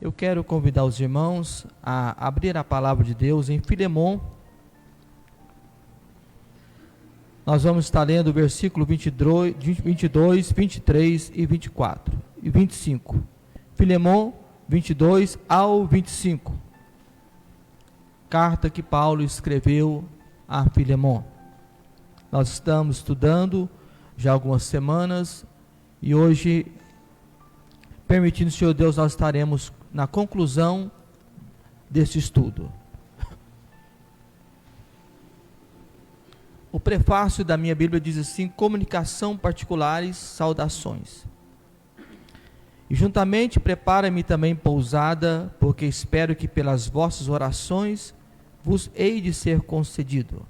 Eu quero convidar os irmãos a abrir a palavra de Deus em Filemon. Nós vamos estar lendo o versículo 22, 23 e 24 e 25. Filemon 22 ao 25. Carta que Paulo escreveu a Filemon. Nós estamos estudando já há algumas semanas e hoje, permitindo o Senhor Deus, nós estaremos na conclusão desse estudo. O prefácio da minha Bíblia diz assim: comunicação particulares, saudações. E juntamente prepara-me também pousada, porque espero que pelas vossas orações vos hei de ser concedido.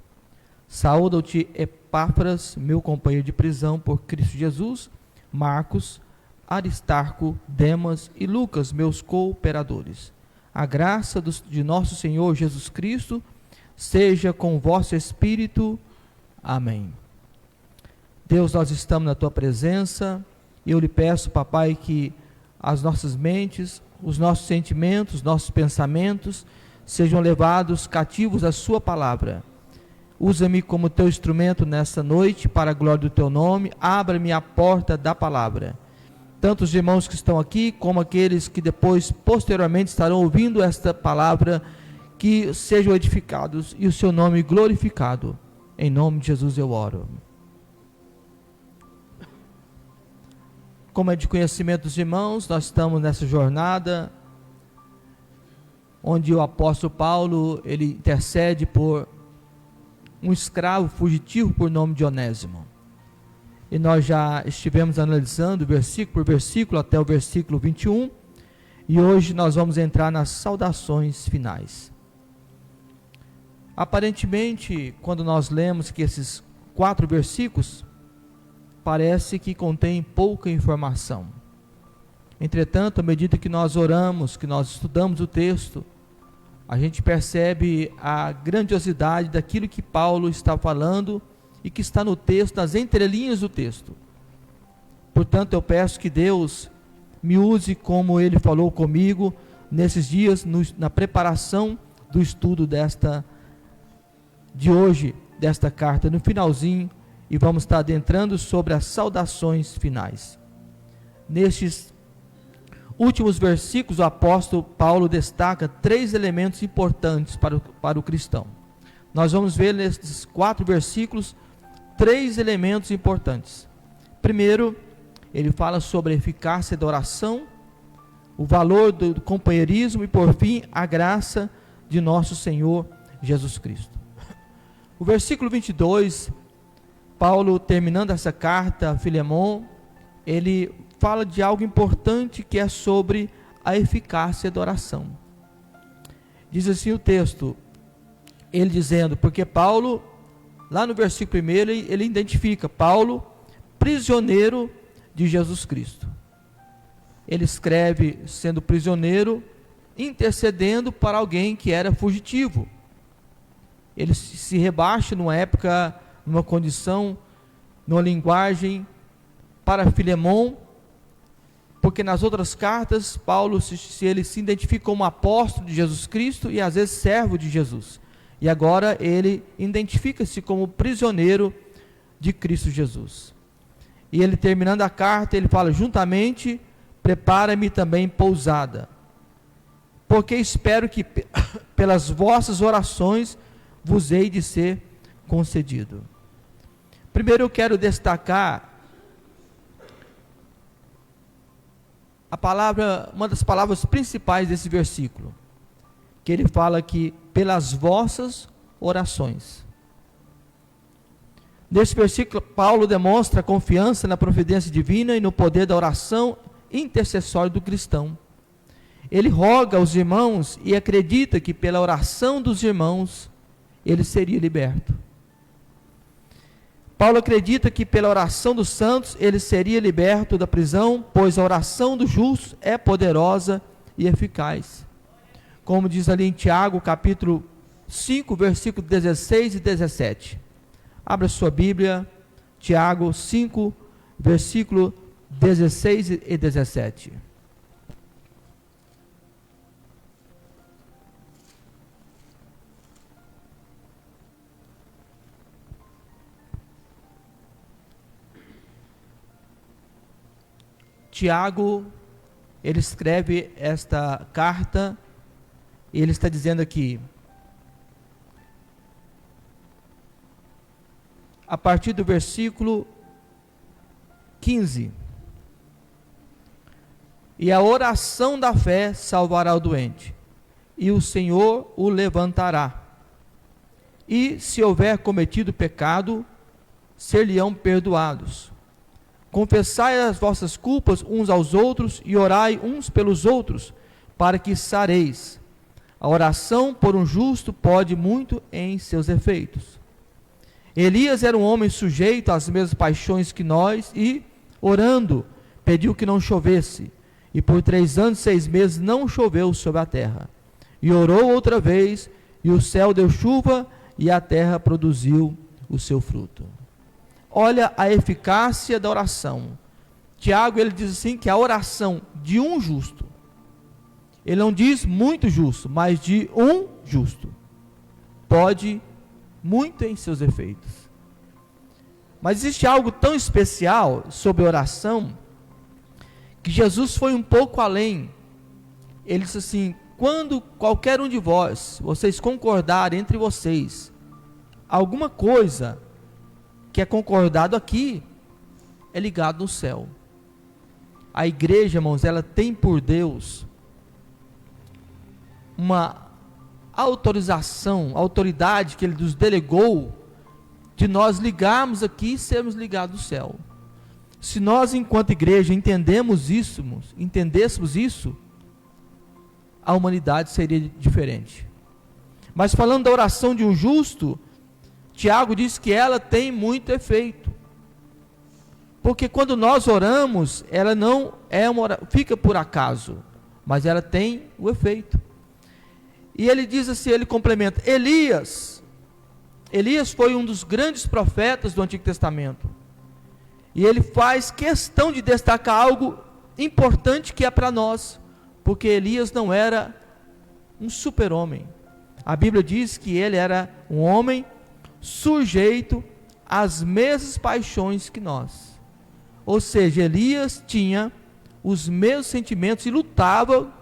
Saúda-te Epáfras, meu companheiro de prisão por Cristo Jesus, Marcos, Aristarco, Demas e Lucas, meus cooperadores. A graça de nosso Senhor Jesus Cristo seja com o vosso espírito. Amém. Deus, nós estamos na tua presença e eu lhe peço, papai, que as nossas mentes, os nossos sentimentos, os nossos pensamentos sejam levados cativos à sua palavra. Usa-me como teu instrumento nessa noite para a glória do teu nome. Abra-me a porta da palavra. Tanto os irmãos que estão aqui, como aqueles que depois, posteriormente, estarão ouvindo esta palavra, que sejam edificados e o seu nome glorificado. Em nome de Jesus eu oro. Como é de conhecimento dos irmãos, nós estamos nessa jornada, onde o apóstolo Paulo, ele intercede por um escravo fugitivo por nome de Onésimo. E nós já estivemos analisando versículo por versículo até o versículo 21, e hoje nós vamos entrar nas saudações finais. Aparentemente, quando nós lemos que esses 4 versículos, parece que contém pouca informação. Entretanto, à medida que nós oramos, que nós estudamos o texto, a gente percebe a grandiosidade daquilo que Paulo está falando e que está no texto, nas entrelinhas do texto. Portanto, eu peço que Deus me use como Ele falou comigo nesses dias, na preparação do estudo de hoje, desta carta, no finalzinho, e vamos estar adentrando sobre as saudações finais. Nestes últimos versículos, o apóstolo Paulo destaca 3 elementos importantes para o cristão. Nós vamos ver nesses 4 versículos 3 elementos importantes. Primeiro, ele fala sobre a eficácia da oração, o valor do companheirismo e, por fim, a graça de nosso Senhor Jesus Cristo. O versículo 22, Paulo, terminando essa carta a Filemon, ele fala de algo importante, que é sobre a eficácia da oração. Diz assim o texto, ele dizendo, porque Paulo, lá no versículo 1, ele identifica Paulo, prisioneiro de Jesus Cristo. Ele escreve sendo prisioneiro, intercedendo para alguém que era fugitivo. Ele se rebaixa numa época, numa condição, numa linguagem para Filemon, porque nas outras cartas, Paulo ele se identifica como apóstolo de Jesus Cristo e às vezes servo de Jesus. E agora ele identifica-se como prisioneiro de Cristo Jesus. E ele, terminando a carta, ele fala, juntamente, prepara-me também pousada, porque espero que pelas vossas orações vos hei de ser concedido. Primeiro eu quero destacar uma das palavras principais desse versículo, que ele fala que pelas vossas orações. Nesse versículo, Paulo demonstra confiança na providência divina e no poder da oração intercessória do cristão. Ele roga aos irmãos e acredita que pela oração dos irmãos ele seria liberto. Paulo acredita que pela oração dos santos ele seria liberto da prisão, pois a oração do justo é poderosa e eficaz. Como diz ali em Tiago, capítulo 5, versículo 16 e 17. Abra sua Bíblia, Tiago 5, versículo 16 e 17. Tiago, ele escreve esta carta, e ele está dizendo aqui, a partir do versículo 15: e a oração da fé salvará o doente, e o Senhor o levantará. E se houver cometido pecado, ser-lhe-ão perdoados. Confessai as vossas culpas uns aos outros e orai uns pelos outros, para que sareis. A oração por um justo pode muito em seus efeitos. Elias era um homem sujeito às mesmas paixões que nós e, orando, pediu que não chovesse. E por 3 anos e 6 meses não choveu sobre a terra. E orou outra vez, e o céu deu chuva, e a terra produziu o seu fruto. Olha a eficácia da oração. Tiago, ele diz assim, que a oração de um justo, ele não diz muito justo, mas de um justo, pode muito em seus efeitos. Mas existe algo tão especial sobre a oração, que Jesus foi um pouco além. Ele disse assim: quando qualquer um de vocês concordarem entre vocês, alguma coisa que é concordado aqui, é ligado no céu. A igreja, irmãos, ela tem por Deus uma autorização, autoridade que Ele nos delegou, de nós ligarmos aqui e sermos ligados no céu. Se nós, enquanto igreja, entendêssemos isso, a humanidade seria diferente. Mas falando da oração de um justo, Tiago diz que ela tem muito efeito, porque quando nós oramos, ela não fica por acaso, mas ela tem o efeito. E ele diz assim, ele complementa: Elias foi um dos grandes profetas do Antigo Testamento, e ele faz questão de destacar algo importante que é para nós, porque Elias não era um super-homem. A Bíblia diz que ele era um homem sujeito às mesmas paixões que nós. Ou seja, Elias tinha os mesmos sentimentos e lutava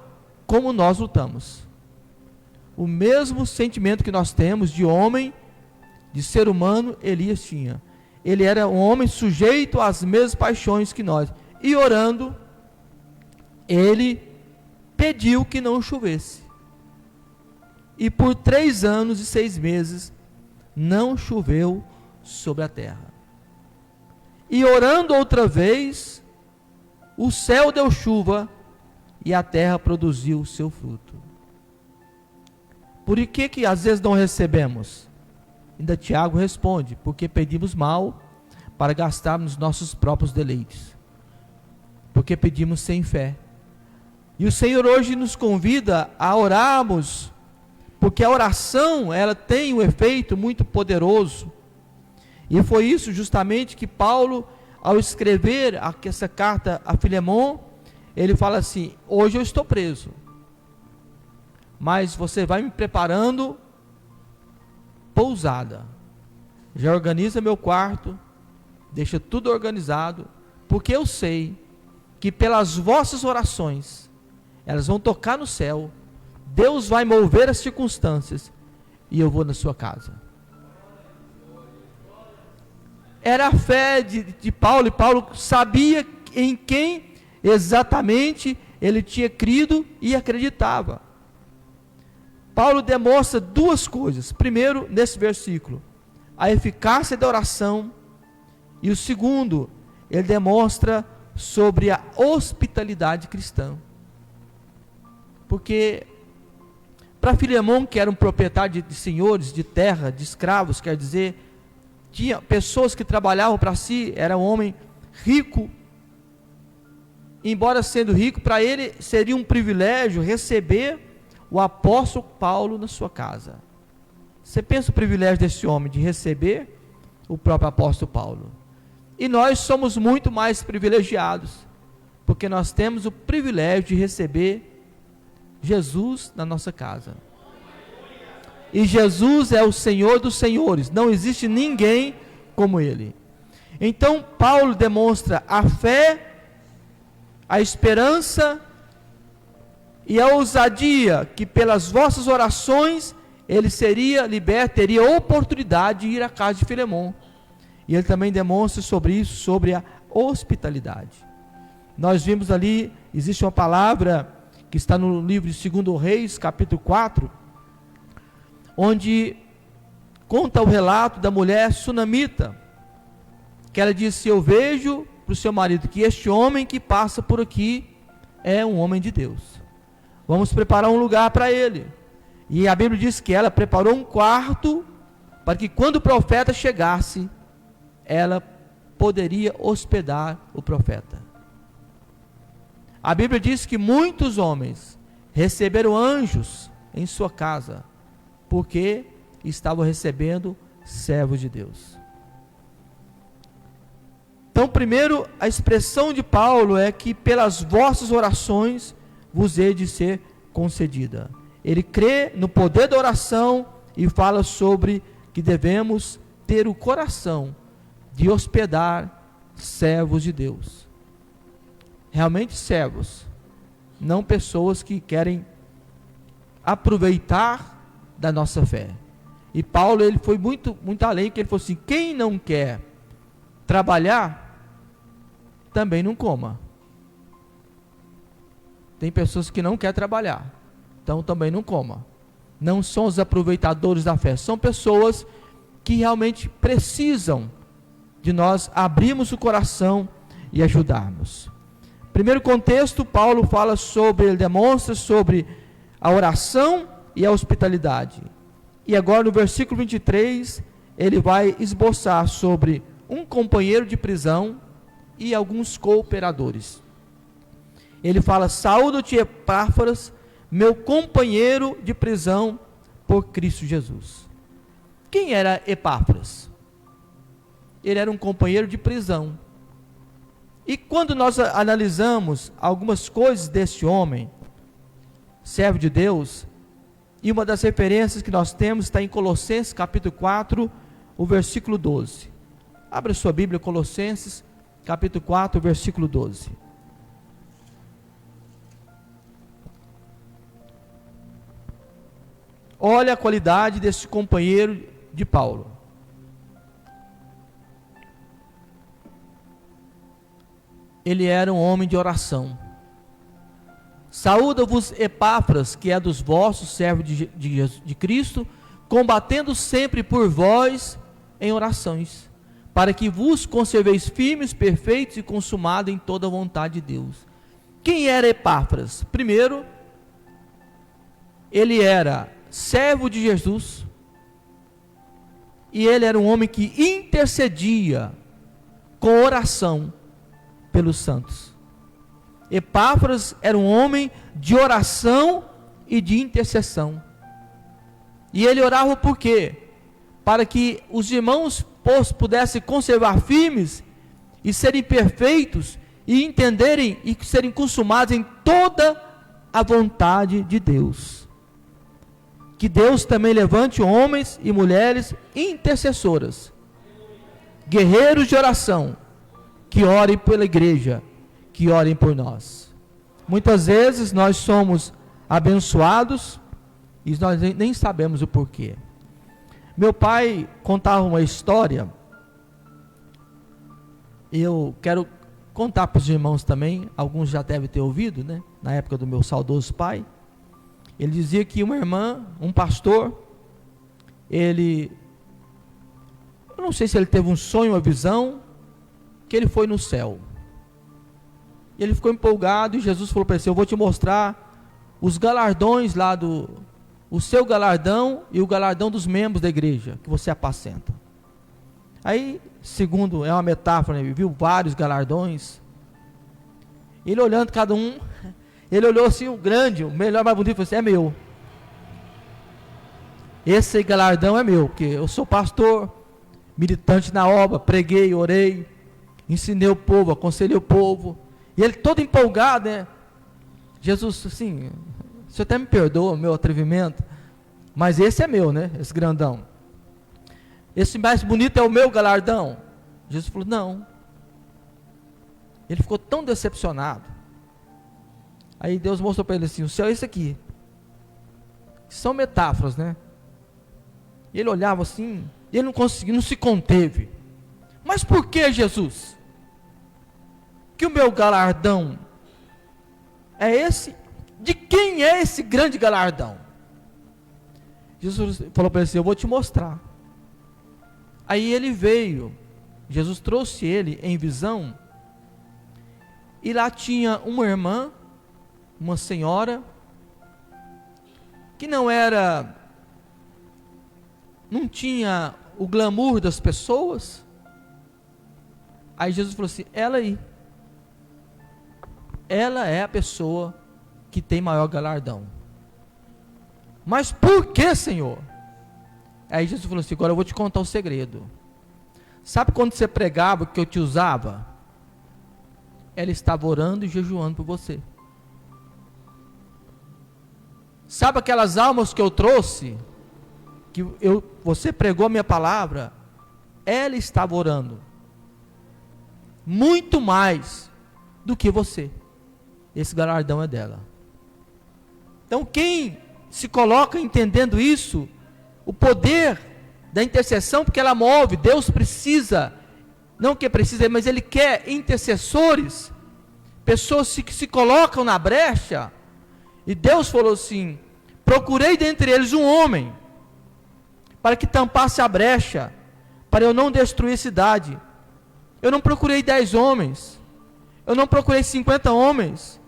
como nós lutamos. O mesmo sentimento que nós temos de homem, de ser humano, Elias tinha. Ele era um homem sujeito às mesmas paixões que nós. E orando, ele pediu que não chovesse. E por 3 anos e 6 meses, não choveu sobre a terra. E orando outra vez, o céu deu chuva e a terra produziu o seu fruto. Por que às vezes não recebemos? Ainda Tiago responde: porque pedimos mal para gastarmos nossos próprios deleites, porque pedimos sem fé. E o Senhor hoje nos convida a orarmos, porque a oração, ela tem um efeito muito poderoso. E foi isso justamente que Paulo, ao escrever essa carta a Filemon, ele fala assim: hoje eu estou preso, mas você vai me preparando pousada, já organiza meu quarto, deixa tudo organizado, porque eu sei que pelas vossas orações, elas vão tocar no céu, Deus vai mover as circunstâncias, e eu vou na sua casa. Era a fé de Paulo, e Paulo sabia em quem exatamente ele tinha crido e acreditava. Paulo demonstra 2 coisas. Primeiro, nesse versículo, a eficácia da oração, e o segundo, ele demonstra sobre a hospitalidade cristã. Porque para Filemon, que era um proprietário de senhores, de terra, de escravos, quer dizer, tinha pessoas que trabalhavam para si, era um homem rico. Embora sendo rico, para ele seria um privilégio receber o apóstolo Paulo na sua casa. Você pensa o privilégio desse homem de receber o próprio apóstolo Paulo. E nós somos muito mais privilegiados, porque nós temos o privilégio de receber Jesus na nossa casa. E Jesus é o Senhor dos senhores, não existe ninguém como Ele. Então Paulo demonstra a fé, a esperança e a ousadia que pelas vossas orações ele seria liberto, teria oportunidade de ir à casa de Filemon. E ele também demonstra sobre isso, sobre a hospitalidade. Nós vimos ali, existe uma palavra que está no livro de 2 Reis, capítulo 4, onde conta o relato da mulher sunamita, que ela disse: eu vejo para o seu marido que este homem que passa por aqui é um homem de Deus. Vamos preparar um lugar para ele. E a Bíblia diz que ela preparou um quarto para que quando o profeta chegasse, ela poderia hospedar o profeta. A Bíblia diz que muitos homens receberam anjos em sua casa, porque estavam recebendo servos de Deus. Então, primeiro, a expressão de Paulo é que pelas vossas orações vos hei de ser concedida. Ele crê no poder da oração e fala sobre que devemos ter o coração de hospedar servos de Deus. Realmente servos, não pessoas que querem aproveitar da nossa fé. E Paulo, ele foi muito além, que ele falou assim: quem não quer trabalhar, também não coma. Tem pessoas que não querem trabalhar, então também não coma. Não são os aproveitadores da fé, são pessoas que realmente precisam de nós abrirmos o coração e ajudarmos. Primeiro contexto, Paulo fala sobre, ele demonstra sobre a oração e a hospitalidade. E agora no versículo 23, ele vai esboçar sobre um companheiro de prisão e alguns cooperadores. Ele fala: saúdo-te, Epáfras, meu companheiro de prisão por Cristo Jesus. Quem era Epáfras? Ele era um companheiro de prisão. E quando nós analisamos algumas coisas desse homem, servo de Deus, e uma das referências que nós temos está em Colossenses capítulo 4, o versículo 12. Abra sua Bíblia, Colossenses capítulo 4, versículo 12. Olha a qualidade desse companheiro de Paulo. Ele era um homem de oração. Saúda-vos, Epáfras, que é dos vossos servos de Cristo, combatendo sempre por vós em orações, para que vos conserveis firmes, perfeitos e consumados em toda a vontade de Deus. Quem era Epáfras? Primeiro, ele era servo de Jesus, e ele era um homem que intercedia com oração pelos santos. Epáfras era um homem de oração e de intercessão. E ele orava por quê? Para que os irmãos pudessem conservar firmes e serem perfeitos e entenderem e serem consumados em toda a vontade de Deus. Que Deus também levante homens e mulheres intercessoras, guerreiros de oração, que orem pela igreja, que orem por nós. Muitas vezes nós somos abençoados e nós nem sabemos o porquê. Meu pai contava uma história, eu quero contar para os irmãos também, alguns já devem ter ouvido, né? Na época do meu saudoso pai. Ele dizia que uma irmã, um pastor, eu não sei se ele teve um sonho, uma visão, que ele foi no céu. E ele ficou empolgado e Jesus falou para ele: eu vou te mostrar os galardões lá o seu galardão e o galardão dos membros da igreja que você apacenta. Aí, segundo, é uma metáfora, ele viu vários galardões. Ele olhando cada um, ele olhou assim, o grande, o melhor, mais bonito, falou assim: é meu. Esse galardão é meu, porque eu sou pastor, militante na obra, preguei, orei, ensinei o povo, aconselhei o povo. E ele todo empolgado, né? Jesus, assim, o senhor até me perdoa o meu atrevimento, mas esse é meu, né? Esse grandão. Esse mais bonito é o meu galardão. Jesus falou: não. Ele ficou tão decepcionado. Aí Deus mostrou para ele assim: o céu é isso aqui. São metáforas, né? E ele olhava assim, e ele não conseguiu, não se conteve. Mas por que, Jesus? Que o meu galardão é esse? De quem é esse grande galardão? Jesus falou para ele assim: eu vou te mostrar. Aí ele veio, Jesus trouxe ele em visão, e lá tinha uma irmã, uma senhora, que não tinha o glamour das pessoas. Aí Jesus falou assim: ela é a pessoa que tem maior galardão. Mas por que, Senhor? Aí Jesus falou assim: agora eu vou te contar um segredo. Sabe quando você pregava que eu te usava? Ela estava orando e jejuando por você. Sabe aquelas almas que eu trouxe, que você pregou a minha palavra? Ela estava orando muito mais do que você. Esse galardão é dela. Então quem se coloca entendendo isso, o poder da intercessão, porque ela move, Deus precisa, não que precisa, mas Ele quer intercessores, pessoas que se colocam na brecha. E Deus falou assim: procurei dentre eles um homem, para que tampasse a brecha, para eu não destruir a cidade. Eu não procurei 10 homens, eu não procurei 50 homens,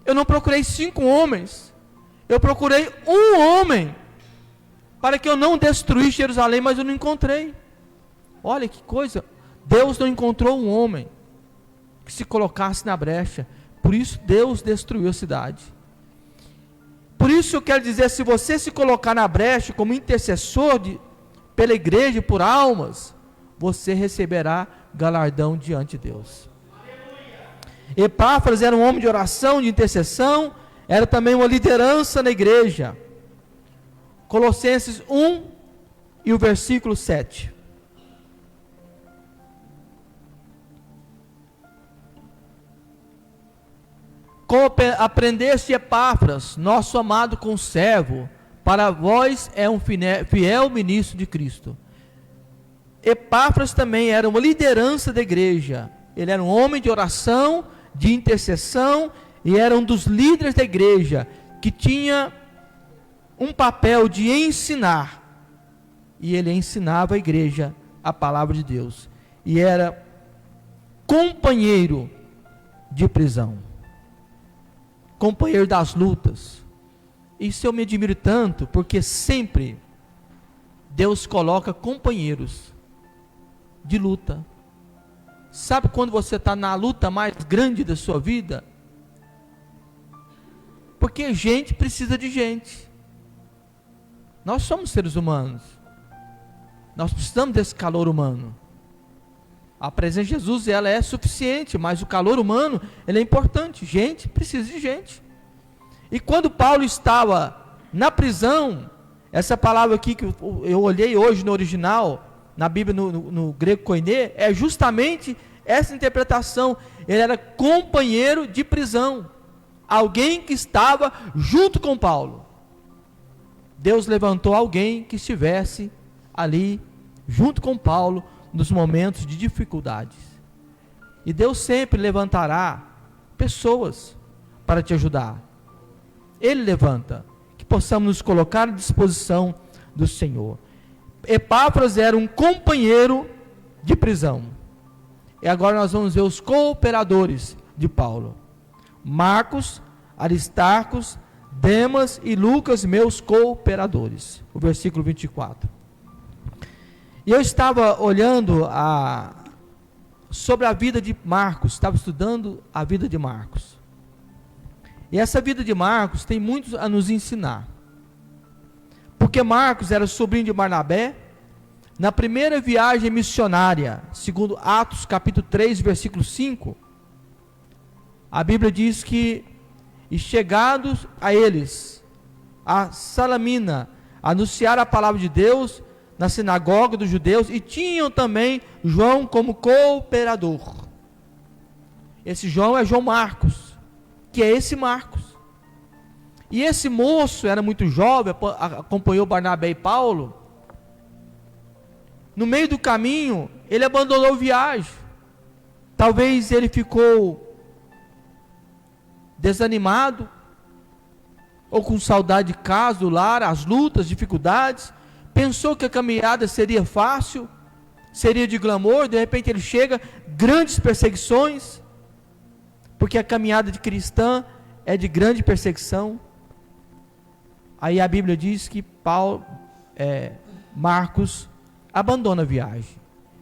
eu não procurei 5 homens, eu procurei um homem, para que eu não destruísse Jerusalém, mas eu não encontrei. Olha que coisa, Deus não encontrou um homem que se colocasse na brecha, por isso Deus destruiu a cidade. Por isso eu quero dizer, se você se colocar na brecha como intercessor pela igreja e por almas, você receberá galardão diante de Deus. Epáfras era um homem de oração, de intercessão, era também uma liderança na igreja. Colossenses 1 e o versículo 7. Como aprendeste, Epáfras, nosso amado conservo, para vós é um fiel ministro de Cristo. Epáfras também era uma liderança da igreja. Ele era um homem de oração, de intercessão, e era um dos líderes da igreja, que tinha um papel de ensinar. E ele ensinava a igreja a palavra de Deus. E era companheiro de prisão, companheiro das lutas. Isso eu me admiro tanto, porque sempre Deus coloca companheiros de luta. Sabe quando você está na luta mais grande da sua vida? Porque gente precisa de gente. Nós somos seres humanos, nós precisamos desse calor humano. A presença de Jesus, ela é suficiente, mas o calor humano, ele é importante. Gente precisa de gente. E quando Paulo estava na prisão, essa palavra aqui que eu olhei hoje no original, na Bíblia, no grego koiné, é justamente essa interpretação. Ele era companheiro de prisão, alguém que estava junto com Paulo. Deus levantou alguém que estivesse ali junto com Paulo nos momentos de dificuldades. E Deus sempre levantará pessoas para te ajudar. Ele levanta, que possamos nos colocar à disposição do Senhor. Epáfras era um companheiro de prisão. E agora nós vamos ver os cooperadores de Paulo: Marcos, Aristarcos, Demas e Lucas, meus cooperadores. O versículo 24. E eu estava olhando sobre a vida de Marcos, estava estudando a vida de Marcos. E essa vida de Marcos tem muito a nos ensinar. Porque Marcos era sobrinho de Barnabé. Na primeira viagem missionária, segundo Atos capítulo 3, versículo 5, a Bíblia diz que, e chegados a eles, a Salamina, anunciaram a palavra de Deus na sinagoga dos judeus, e tinham também João como cooperador. Esse João é João Marcos. que é esse Marcos. E esse moço era muito jovem, acompanhou Barnabé e Paulo. No meio do caminho, ele abandonou a viagem. Talvez ele ficou desanimado, ou com saudade de casa, do lar, as lutas, dificuldades. Pensou que a caminhada seria fácil, seria de glamour. De repente ele chega, grandes perseguições, porque a caminhada de cristã é de grande perseguição. Aí a Bíblia diz que Marcos abandona a viagem,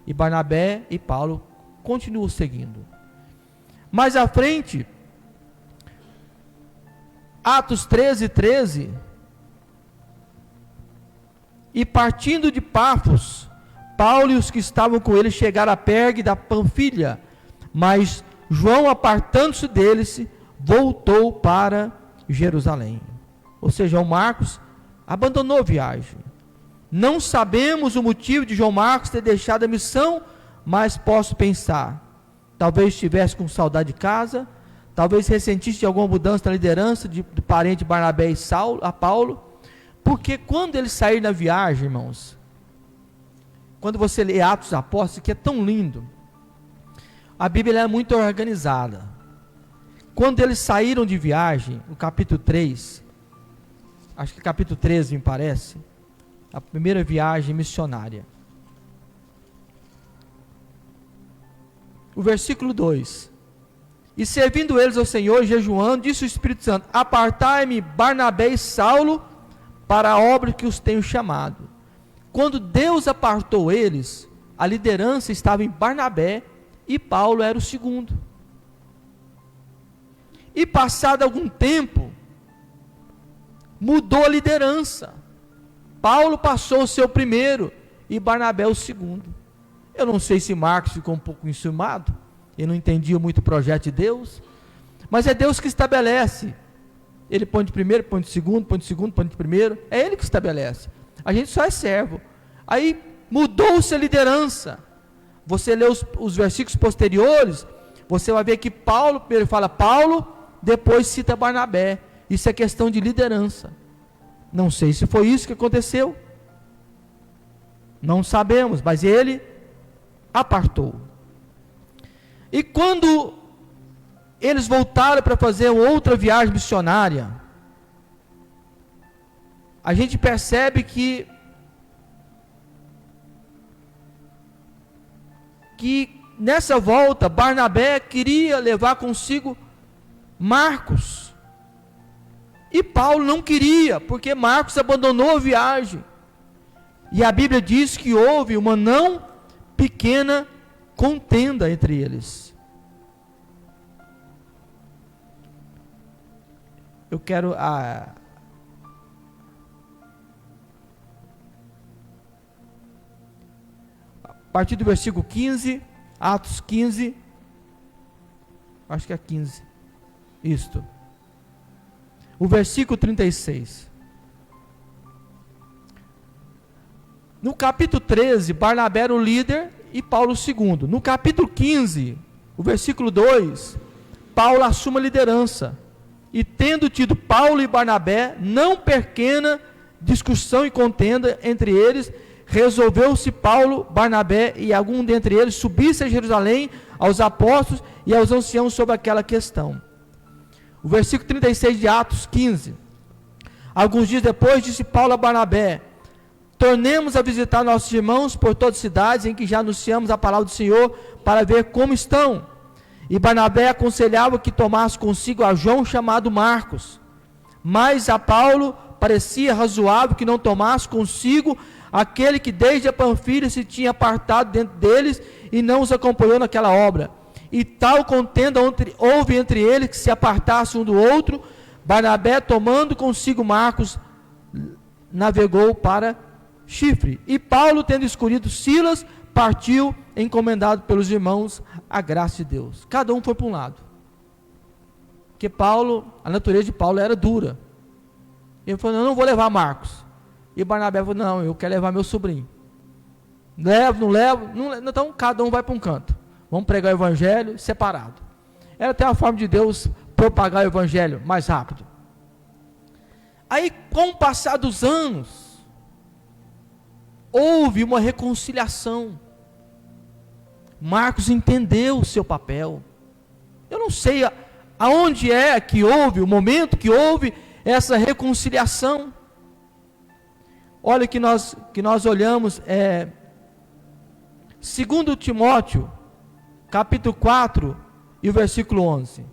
e Barnabé e Paulo continuam seguindo. Mais à frente, Atos 13:13, e partindo de Pafos, Paulo e os que estavam com ele chegaram a Pergue da Panfilha, mas João, apartando-se deles, voltou para Jerusalém. Ou seja, João Marcos abandonou a viagem. Não sabemos o motivo de João Marcos ter deixado a missão, mas posso pensar, talvez estivesse com saudade de casa, talvez ressentisse de alguma mudança na liderança do parente Barnabé e Paulo, porque quando eles saíram na viagem, irmãos, quando você lê Atos dos Apóstolos, que é tão lindo, a Bíblia é muito organizada. Quando eles saíram de viagem, no capítulo 3, acho que capítulo 13 me parece, a primeira viagem missionária, o versículo 2, e servindo eles ao Senhor, jejuando, disse o Espírito Santo: apartai-me Barnabé e Saulo para a obra que os tenho chamado. Quando Deus apartou eles, a liderança estava em Barnabé, e Paulo era o segundo. E passado algum tempo, mudou a liderança. Paulo passou a ser o primeiro, e Barnabé o segundo. Eu não sei se Marcos ficou um pouco enciumado, ele não entendia muito o projeto de Deus, mas é Deus que estabelece. Ele põe de primeiro, põe de segundo, põe de segundo, põe de primeiro, é Ele que estabelece, a gente só é servo. Aí mudou-se a liderança. Você lê os versículos posteriores, você vai ver que Paulo primeiro fala Paulo, depois cita Barnabé. Isso é questão de liderança. Não sei se foi isso que aconteceu, não sabemos, mas ele apartou. E quando eles voltaram para fazer outra viagem missionária, a gente percebe que nessa volta Barnabé queria levar consigo Marcos, e Paulo não queria, porque Marcos abandonou a viagem. E a Bíblia diz que houve uma não pequena contenda entre eles. Eu quero a partir do versículo 15, Atos 15, acho que é 15, isto, o versículo 36. No capítulo 13, Barnabé era o líder e Paulo o segundo. No capítulo 15, o versículo 2, Paulo assume a liderança. E tendo tido Paulo e Barnabé não pequena discussão e contenda entre eles, resolveu-se Paulo, Barnabé e algum dentre eles subisse a Jerusalém aos apóstolos e aos anciãos sobre aquela questão. O versículo 36 de Atos 15. Alguns dias depois disse Paulo a Barnabé: tornemos a visitar nossos irmãos por todas as cidades em que já anunciamos a palavra do Senhor, para ver como estão. E Barnabé aconselhava que tomasse consigo a João chamado Marcos, mas a Paulo parecia razoável que não tomasse consigo aquele que desde a Panfilha se tinha apartado dentro deles e não os acompanhou naquela obra. E tal contenda houve entre eles, que se apartasse um do outro. Barnabé, tomando consigo Marcos, navegou para Chifre, e Paulo, tendo escolhido Silas, partiu, encomendado pelos irmãos a graça de Deus. Cada um foi para um lado, porque Paulo, a natureza de Paulo era dura. Ele falou: eu não vou levar Marcos. E Barnabé falou: não, eu quero levar meu sobrinho. Levo, não levo, então cada um vai para um canto, vamos pregar o evangelho separado. Era até a forma de Deus propagar o evangelho mais rápido. Aí, com o passar dos anos, houve uma reconciliação. Marcos entendeu o seu papel. Eu não sei aonde é que houve, o momento que houve essa reconciliação. Olha que nós olhamos, 2 Timóteo, capítulo 4, e o versículo 11.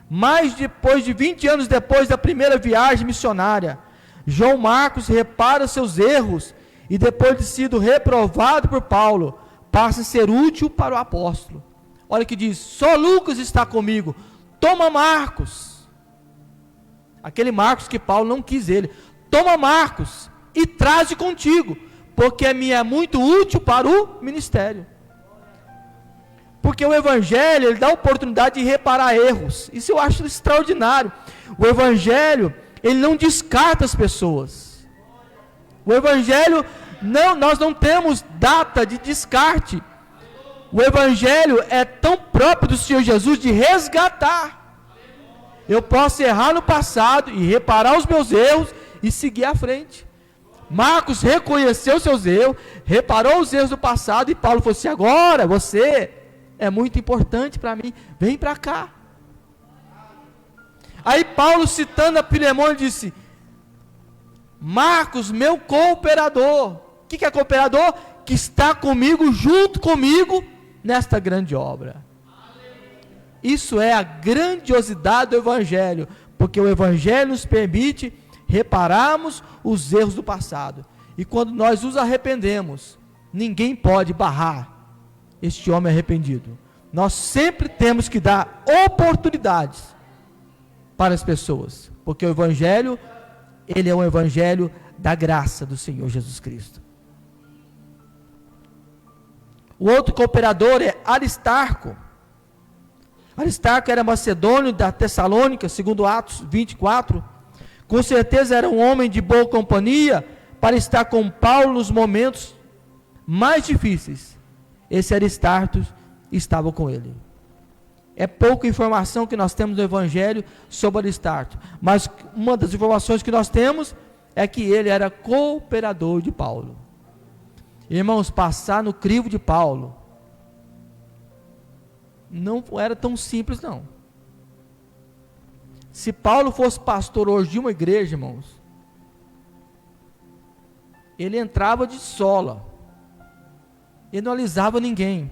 Mas depois de 20 anos depois da primeira viagem missionária, João Marcos repara seus erros e depois de sido reprovado por Paulo, passa a ser útil para o apóstolo. Olha que diz, só Lucas está comigo, toma Marcos. Aquele Marcos que Paulo não quis ele. Toma Marcos e traze contigo, porque me é muito útil para o ministério. Porque o evangelho, ele dá a oportunidade de reparar erros. Isso eu acho extraordinário. O evangelho, ele não descarta as pessoas. O evangelho, nós não temos data de descarte. O evangelho é tão próprio do Senhor Jesus de resgatar. Eu posso errar no passado e reparar os meus erros e seguir à frente. Marcos reconheceu seus erros, reparou os erros do passado e Paulo falou assim, agora você é muito importante para mim, vem para cá. Aí Paulo, citando a Filemão, disse, Marcos, meu cooperador. O que é cooperador? Que está comigo, junto comigo, nesta grande obra. Isso é a grandiosidade do evangelho, porque o evangelho nos permite repararmos os erros do passado, e quando nós nos arrependemos, ninguém pode barrar este homem arrependido. Nós sempre temos que dar oportunidades para as pessoas, porque o evangelho, ele é um evangelho da graça do Senhor Jesus Cristo. O outro cooperador é Aristarco. Aristarco era macedônio da Tessalônica, segundo Atos 24, com certeza era um homem de boa companhia, para estar com Paulo nos momentos mais difíceis. Esse Aristarco estava com ele. É pouca informação que nós temos no evangelho sobre Aristarco, mas uma das informações que nós temos é que ele era cooperador de Paulo. Irmãos, passar no crivo de Paulo não era tão simples não. Se Paulo fosse pastor hoje de uma igreja, irmãos, ele entrava de sola, ele não alisava ninguém.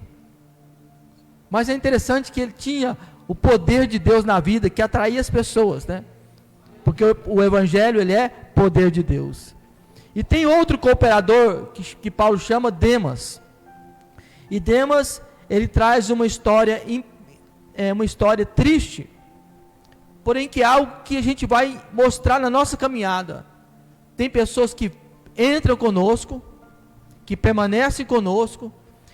Mas é interessante que ele tinha o poder de Deus na vida, que atraía as pessoas, né? Porque o evangelho, ele é poder de Deus. E tem outro cooperador, que Paulo chama Demas. E Demas, ele traz uma história triste, porém que é algo que a gente vai mostrar na nossa caminhada. Tem pessoas que entram conosco, que permanecem conosco,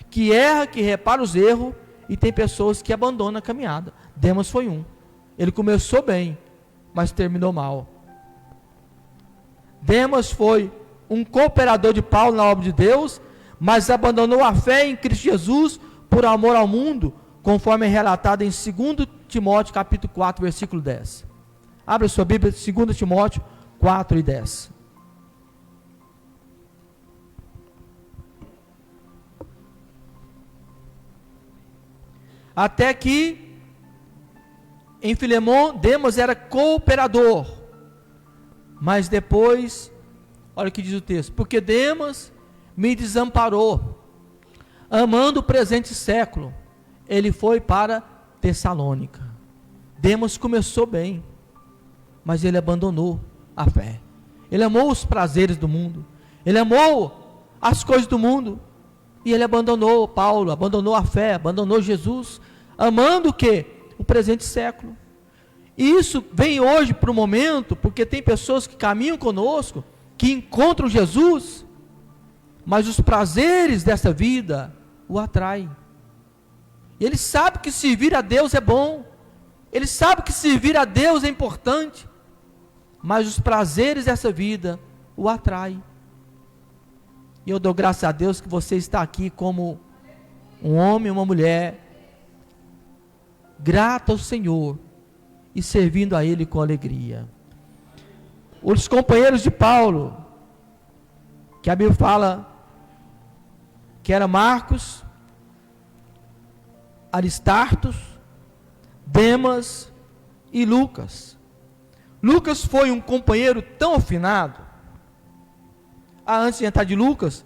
que erram, que reparam os erros, e tem pessoas que abandonam a caminhada. Demas foi um. Ele começou bem, mas terminou mal. Demas foi um cooperador de Paulo na obra de Deus, mas abandonou a fé em Cristo Jesus por amor ao mundo, conforme é relatado em 2 Timóteo capítulo 4, versículo 10. Abra sua Bíblia, 2 Timóteo 4 e 10. Até que em Filemão, Demas era cooperador, mas depois, olha o que diz o texto, porque Demas me desamparou, amando o presente século, ele foi para Tessalônica. Demas começou bem, mas ele abandonou a fé, ele amou os prazeres do mundo, ele amou as coisas do mundo, e ele abandonou Paulo, abandonou a fé, abandonou Jesus, amando o quê? O presente século. E isso vem hoje para o momento, porque tem pessoas que caminham conosco, que encontram Jesus, mas os prazeres dessa vida o atraem. E ele sabe que servir a Deus é bom, ele sabe que servir a Deus é importante, mas os prazeres dessa vida o atraem. E eu dou graças a Deus que você está aqui como um homem e uma mulher grato ao Senhor, e servindo a Ele com alegria. Os companheiros de Paulo, que a Bíblia fala que era Marcos, Aristarcos, Demas e Lucas. Lucas foi um companheiro tão afinado. Antes de entrar de Lucas,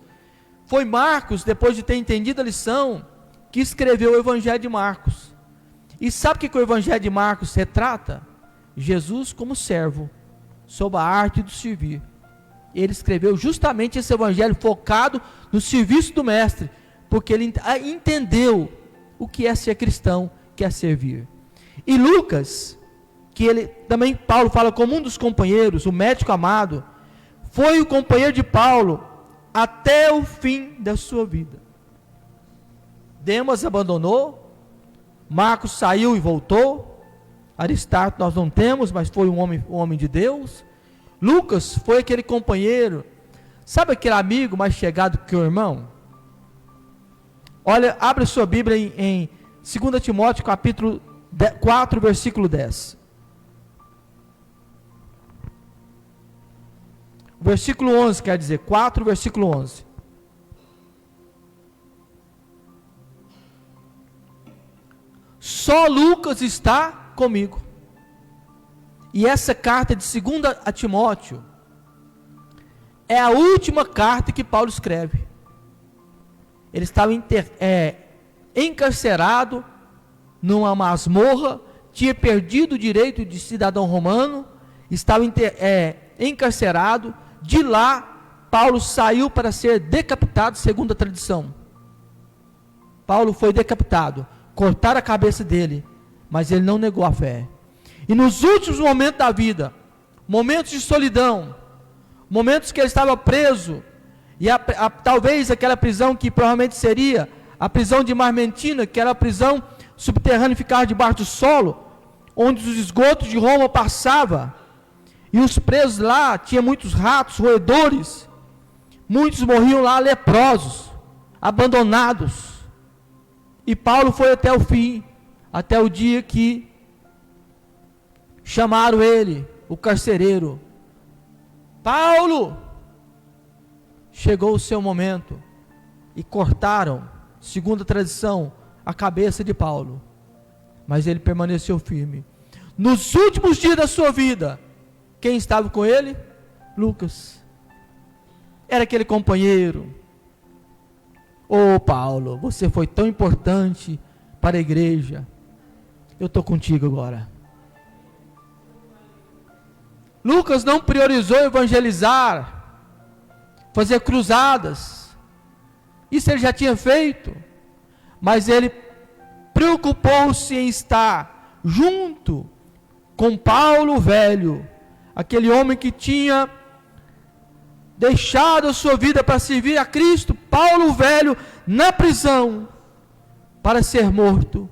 foi Marcos, depois de ter entendido a lição, que escreveu o Evangelho de Marcos. E sabe o que o Evangelho de Marcos retrata? Jesus como servo, sob a arte do servir. Ele escreveu justamente esse Evangelho focado no serviço do Mestre, porque ele entendeu o que é ser cristão, que é servir. E Lucas, que ele também, Paulo fala como um dos companheiros, o médico amado, foi o companheiro de Paulo até o fim da sua vida. Demas abandonou, Marcos saiu e voltou, Aristarco nós não temos, mas foi um homem de Deus. Lucas foi aquele companheiro, sabe aquele amigo mais chegado que o irmão? Olha, abre sua Bíblia em 2 Timóteo capítulo 4, versículo 10. Versículo 11, quer dizer, 4, versículo 11. Só Lucas está comigo. E essa carta de 2 a Timóteo é a última carta que Paulo escreve. Ele estava encarcerado numa masmorra, tinha perdido o direito de cidadão romano, estava encarcerado. De lá, Paulo saiu para ser decapitado, segundo a tradição. Paulo foi decapitado, cortaram a cabeça dele, mas ele não negou a fé. E nos últimos momentos da vida, momentos de solidão, momentos que ele estava preso, e talvez aquela prisão que provavelmente seria a prisão de Marmentina, que era a prisão subterrânea e ficava debaixo do solo, onde os esgotos de Roma passavam, e os presos lá, tinha muitos ratos, roedores, muitos morriam lá leprosos, abandonados, e Paulo foi até o fim, até o dia que chamaram ele, o carcereiro. Paulo, chegou o seu momento, e cortaram, segundo a tradição, a cabeça de Paulo, mas ele permaneceu firme. Nos últimos dias da sua vida, quem estava com ele? Lucas. Era aquele companheiro. Paulo, você foi tão importante para a igreja, eu estou contigo agora. Lucas não priorizou evangelizar, fazer cruzadas, isso ele já tinha feito, mas ele preocupou-se em estar junto com Paulo velho, aquele homem que tinha deixado a sua vida para servir a Cristo. Paulo velho na prisão para ser morto,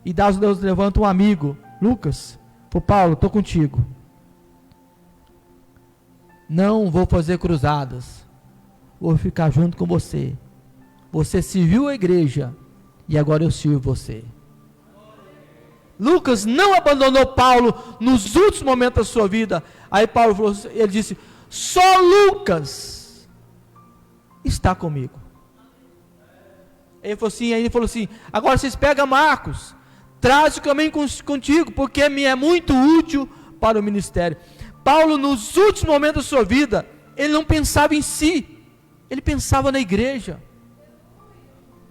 e Deus levanta um amigo, Lucas, falou: Paulo, estou contigo, não vou fazer cruzadas, vou ficar junto com você, você serviu a igreja, e agora eu sirvo você. Lucas não abandonou Paulo nos últimos momentos da sua vida. Aí Paulo falou, ele disse: só Lucas está comigo. Ele falou assim, agora vocês pegam Marcos, traz o caminho contigo, porque me é muito útil para o ministério. Paulo, nos últimos momentos da sua vida, ele não pensava em si, ele pensava na igreja,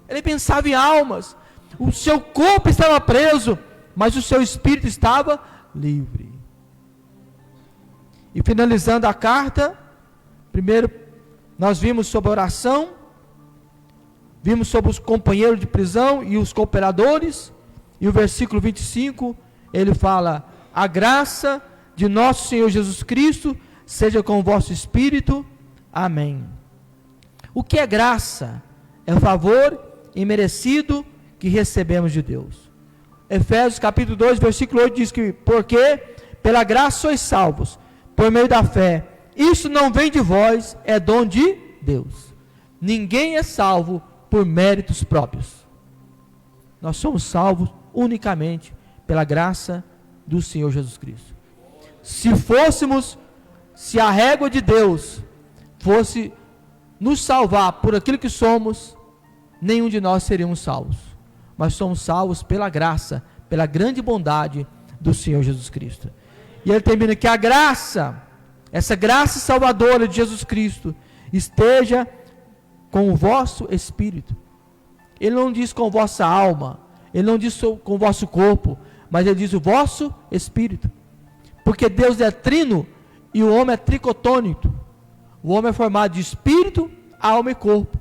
ele pensava em almas. O seu corpo estava preso, mas o seu espírito estava livre. E finalizando a carta, primeiro nós vimos sobre a oração, vimos sobre os companheiros de prisão e os cooperadores, e o versículo 25, ele fala: a graça de nosso Senhor Jesus Cristo seja com o vosso espírito, amém. O que é graça? É o favor imerecido que recebemos de Deus. Efésios capítulo 2, versículo 8 diz que: porque pela graça sois salvos, por meio da fé, isso não vem de vós, é dom de Deus. Ninguém é salvo por méritos próprios, nós somos salvos unicamente pela graça do Senhor Jesus Cristo. Se a régua de Deus fosse nos salvar por aquilo que somos, nenhum de nós seríamos salvos. Mas somos salvos pela graça, pela grande bondade do Senhor Jesus Cristo. E ele termina que a graça, essa graça salvadora de Jesus Cristo, esteja com o vosso espírito. Ele não diz com vossa alma, ele não diz com o vosso corpo, mas ele diz o vosso espírito. Porque Deus é trino e o homem é tricotônico. O homem é formado de espírito, alma e corpo.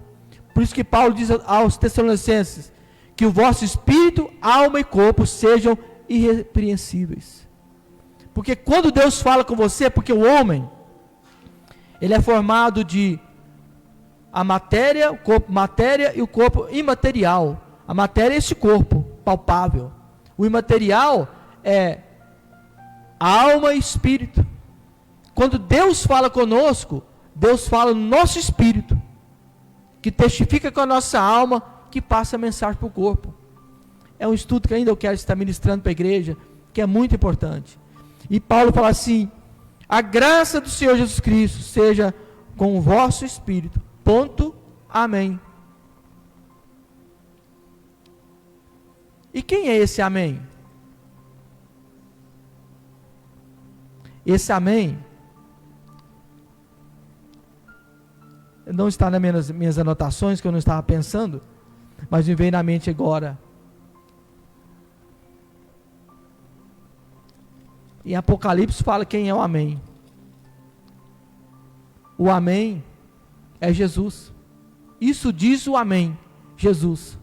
Por isso que Paulo diz aos Tessalonicenses que o vosso espírito, alma e corpo sejam irrepreensíveis. Porque quando Deus fala com você, porque o homem, ele é formado de a matéria, o corpo matéria e o corpo imaterial. A matéria é esse corpo palpável. O imaterial é alma e espírito. Quando Deus fala conosco, Deus fala no nosso espírito, que testifica com a nossa alma, que passa a mensagem para o corpo. É um estudo que ainda eu quero estar ministrando para a igreja, que é muito importante. E Paulo fala assim: a graça do Senhor Jesus Cristo seja com o vosso espírito. Ponto. Amém. E quem é esse amém? Esse amém não está nas minhas anotações, que eu não estava pensando, mas me veio na mente agora. Em Apocalipse fala quem é o amém. O amém é Jesus. Isso diz o amém, Jesus.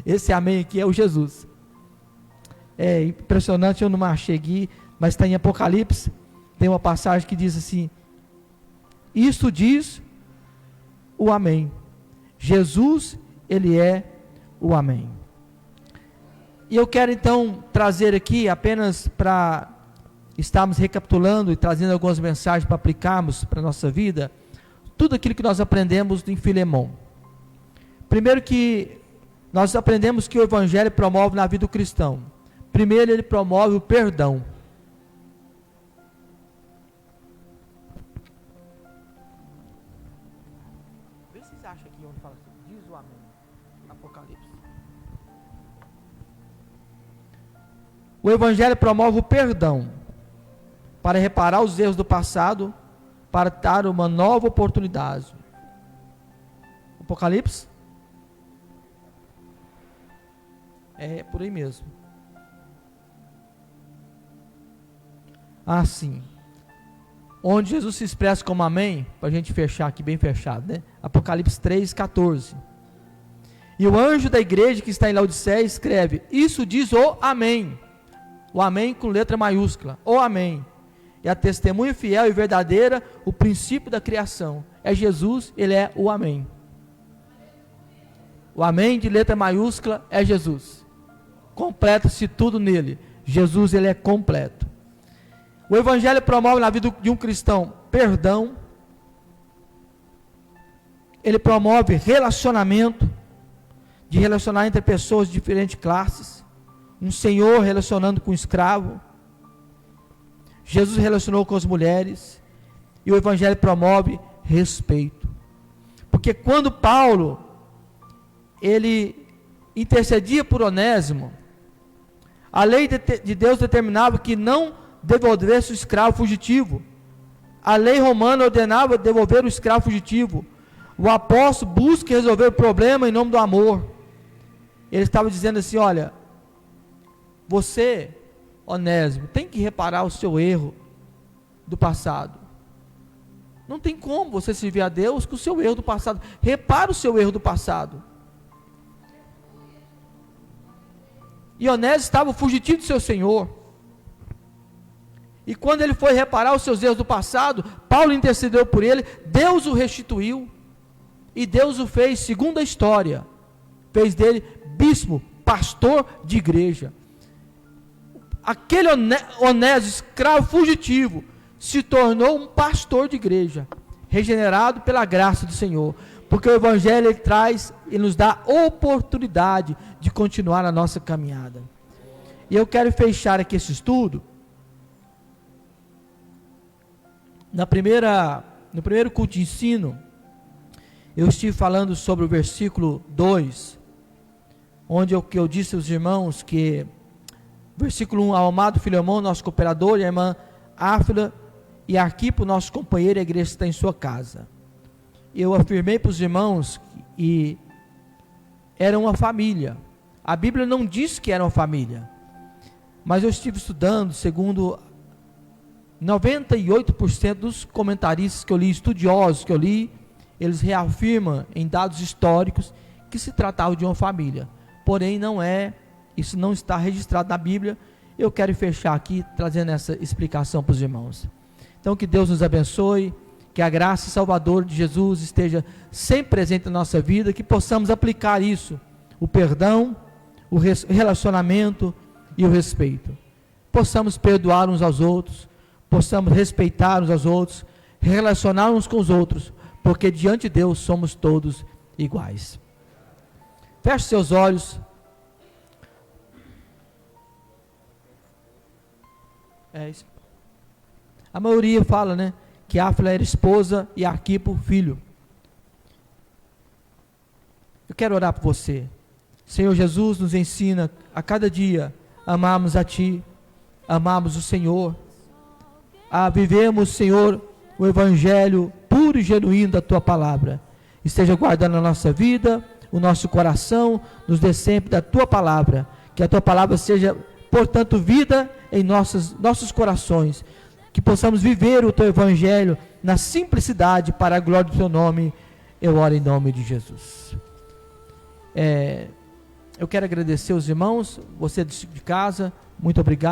Esse amém aqui é o Jesus. É impressionante, eu não achei aqui, mas está em Apocalipse, tem uma passagem que diz assim: isso diz o amém. Jesus, ele é o amém. E eu quero então trazer aqui, apenas para estarmos recapitulando e trazendo algumas mensagens para aplicarmos para a nossa vida, tudo aquilo que nós aprendemos em Filemão. Primeiro, que nós aprendemos que o Evangelho promove na vida do cristão. Primeiro, ele promove o perdão. Vê se vocês acham aqui onde fala assim: diz o amém. Apocalipse. O Evangelho promove o perdão, para reparar os erros do passado, para dar uma nova oportunidade. Apocalipse? É por aí mesmo. Sim. Onde Jesus se expressa como amém, para a gente fechar aqui bem fechado, né? Apocalipse 3:14. E o anjo da igreja que está em Laodiceia escreve: isso diz o amém. O amém com letra maiúscula. O amém. É a testemunha fiel e verdadeira, o princípio da criação. É Jesus, ele é o amém. O amém de letra maiúscula é Jesus. Completa-se tudo nele. Jesus, ele é completo. O Evangelho promove na vida de um cristão perdão. Ele promove relacionamento, de relacionar entre pessoas de diferentes classes. Um senhor relacionando com um escravo. Jesus relacionou com as mulheres. E o Evangelho promove respeito. Porque quando Paulo, ele intercedia por Onésimo, a lei de Deus determinava que não devolvesse o escravo fugitivo. A lei romana ordenava devolver o escravo fugitivo. O apóstolo busca resolver o problema em nome do amor. Ele estava dizendo assim: olha, você, Onésimo, tem que reparar o seu erro do passado. Não tem como você servir a Deus com o seu erro do passado. Repara o seu erro do passado. E Onésimo estava fugitivo do seu Senhor. E quando ele foi reparar os seus erros do passado, Paulo intercedeu por ele, Deus o restituiu. E Deus o fez, segundo a história, fez dele bispo, pastor de igreja. Aquele Onésimo, escravo fugitivo, se tornou um pastor de igreja, regenerado pela graça do Senhor. Porque o Evangelho ele nos dá oportunidade de continuar a nossa caminhada. E eu quero fechar aqui esse estudo. No primeiro culto de ensino, eu estive falando sobre o versículo 2, onde eu disse aos irmãos que, versículo 1, ao amado Filemão, nosso cooperador, e a irmã Áfila e Arquipo, nosso companheiro, a igreja está em sua casa. Eu afirmei para os irmãos que era uma família. A Bíblia não diz que era uma família, mas eu estive estudando, segundo 98% dos comentaristas que eu li, estudiosos que eu li, eles reafirmam em dados históricos que se tratava de uma família. Porém, isso não está registrado na Bíblia. Eu quero fechar aqui trazendo essa explicação para os irmãos. Então, que Deus nos abençoe, que a graça salvadora de Jesus esteja sempre presente na nossa vida, que possamos aplicar isso, o perdão, o relacionamento e o respeito. Possamos perdoar uns aos outros, possamos respeitar uns aos outros, relacionar uns com os outros, porque diante de Deus somos todos iguais. Feche seus olhos. A maioria fala, né, que Áfila era esposa e Arquipo filho. Eu quero orar por você. Senhor Jesus, nos ensina a cada dia amarmos a Ti, amarmos o Senhor, a vivermos, Senhor, o Evangelho puro e genuíno da Tua Palavra. Esteja guardando a nossa vida, o nosso coração, nos dê sempre da Tua Palavra, que a Tua Palavra seja, portanto, vida em nossos corações, que possamos viver o Teu Evangelho na simplicidade para a glória do Teu nome. Eu oro em nome de Jesus. Eu quero agradecer os irmãos, você de casa, muito obrigado.